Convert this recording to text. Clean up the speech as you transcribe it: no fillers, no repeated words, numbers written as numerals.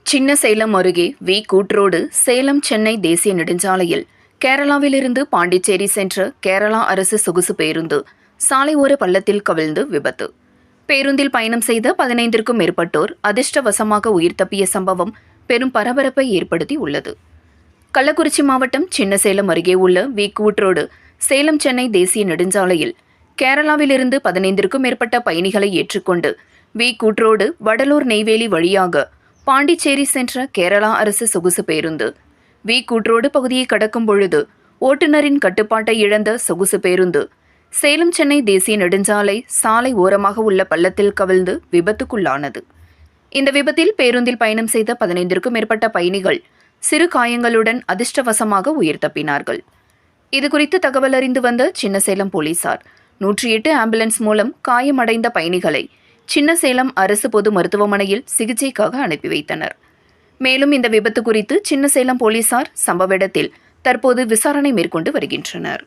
சின்னசேலம் அருகே கூட்ரோடு சேலம் சென்னை தேசிய நெடுஞ்சாலையில் கேரளாவிலிருந்து பாண்டிச்சேரி சென்ற கேரளா அரசு சொகுசு பேருந்து சாலை ஓர பள்ளத்தில் கவிழ்ந்து விபத்து. பேருந்தில் பயணம் செய்த 15க்கும் மேற்பட்டோர் அதிர்ஷ்டவசமாக உயிர் தப்பிய சம்பவம் பெரும் பரபரப்பை ஏற்படுத்தி உள்ளது. கள்ளக்குறிச்சி மாவட்டம் சின்னசேலம் அருகே உள்ள கூட்ரோடு சேலம் சென்னை தேசிய நெடுஞ்சாலையில் கேரளாவிலிருந்து 15க்கும் மேற்பட்ட பயணிகளை ஏற்றுக்கொண்டு கூட்ரோடு வடலூர் நெய்வேலி வழியாக பாண்டிச்சேரி சென்ற கேரளா அரசு சொகுசு பேருந்து கூட்ரோடு பகுதியை கடக்கும் பொழுது ஓட்டுநரின் கட்டுப்பாட்டை இழந்த சொகுசு பேருந்து சேலம் சென்னை தேசிய நெடுஞ்சாலை சாலை ஓரமாக உள்ள பள்ளத்தில் கவிழ்ந்து விபத்துக்குள்ளானது. இந்த விபத்தில் பேருந்தில் பயணம் செய்த 15க்கும் மேற்பட்ட பயணிகள் சிறு காயங்களுடன் அதிர்ஷ்டவசமாக உயிர் தப்பினார்கள். இதுகுறித்து தகவல் அறிந்து வந்த சின்னசேலம் போலீசார் 108 ஆம்புலன்ஸ் மூலம் காயமடைந்த பயணிகளை சின்னசேலம் அரசு பொது மருத்துவமனையில் சிகிச்சைக்காக அனுப்பி வைத்தனர். மேலும் இந்த விபத்து குறித்து சின்னசேலம் போலீசார் சம்பவ இடத்தில் தற்போது விசாரணை மேற்கொண்டு வருகின்றனர்.